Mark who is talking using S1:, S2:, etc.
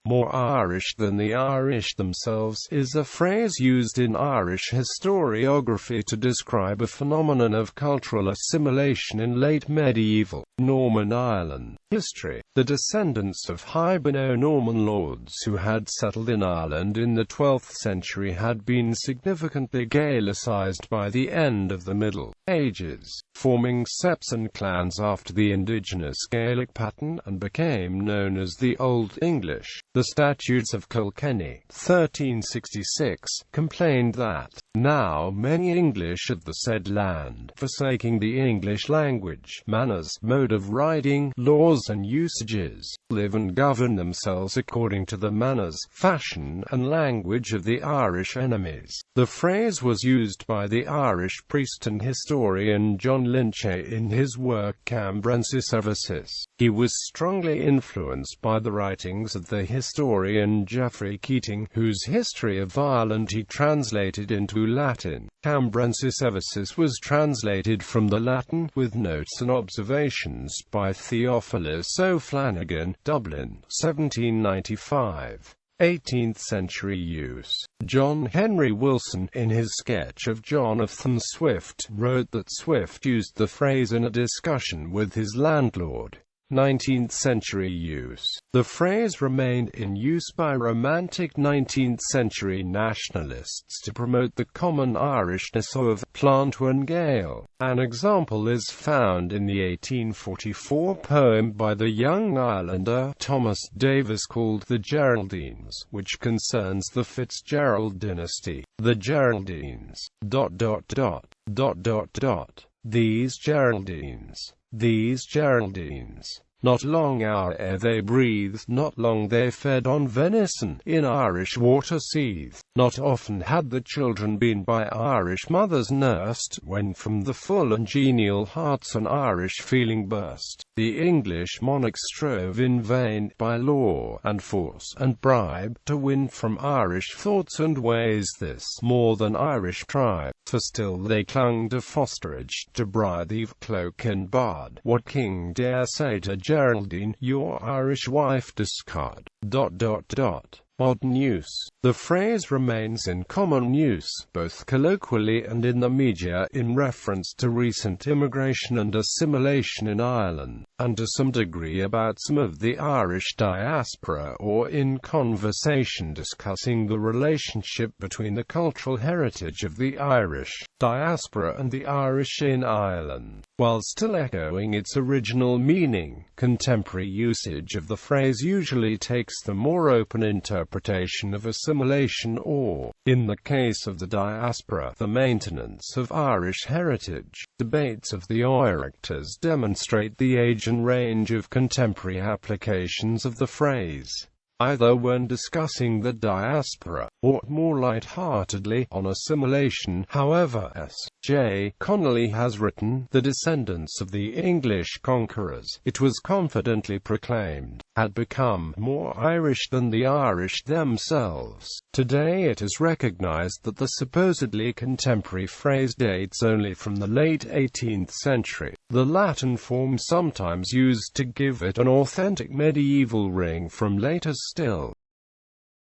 S1: more Irish than the Irish themselves, is a phrase used in Irish historiography to describe a phenomenon of cultural assimilation in late medieval Norman Ireland history. The descendants of Hiberno-Norman lords who had settled in Ireland in the 12th century had been significantly Gaelicized by the end of the Middle Ages, forming septs and clans after the indigenous Gaelic pattern, and became known as the Old English. The Statutes of Kilkenny, 1366, complained that, now many English of the said land, forsaking the English language, manners, mode of writing, laws and usages, live and govern themselves according to the manners, fashion, and language of the Irish enemies. The phrase was used by the Irish priest and historian John Lynch in his work Cambrensis Eversis. He was strongly influenced by the writings of the historian Geoffrey Keating, whose History of Ireland he translated into Latin. Cambrensis Eversis was translated from the Latin, with notes and observations, by Theophilus O'Flanagan, Dublin, 1795. 18th-century use. John Henry Wilson, in his sketch of Jonathan Swift, wrote that Swift used the phrase in a discussion with his landlord. 19th-century use. The phrase remained in use by Romantic 19th-century nationalists to promote the common Irishness of Plantwen Gael. An example is found in the 1844 poem by the young Irelander Thomas Davis called The Geraldines, which concerns the Fitzgerald dynasty. The Geraldines. These Geraldines. These Geraldines. Not long ere they breathed, not long they fed on venison, in Irish water seethed. Not often had the children been by Irish mothers nursed, when from the full and genial hearts an Irish feeling burst. The English monarchs strove in vain, by law, and force, and bribe, to win from Irish thoughts and ways this more than Irish tribe, for still they clung to fosterage, to bridle, cloak and bard. What king dare say to Geraldine, your Irish wife discard? Modern use. The phrase remains in common use, both colloquially and in the media, in reference to recent immigration and assimilation in Ireland, and to some degree about some of the Irish diaspora, or in conversation discussing the relationship between the cultural heritage of the Irish diaspora and the Irish in Ireland. While still echoing its original meaning, contemporary usage of the phrase usually takes the more open interpretation of assimilation or, in the case of the diaspora, the maintenance of Irish heritage. Debates of the oireachtas demonstrate the age and range of contemporary applications of the phrase, either when discussing the diaspora, or, more light-heartedly, on assimilation. However, S. J. Connolly has written, the descendants of the English conquerors, it was confidently proclaimed, had become more Irish than the Irish themselves. Today it is recognized that the supposedly contemporary phrase dates only from the late 18th century, the Latin form sometimes used to give it an authentic medieval ring from later still.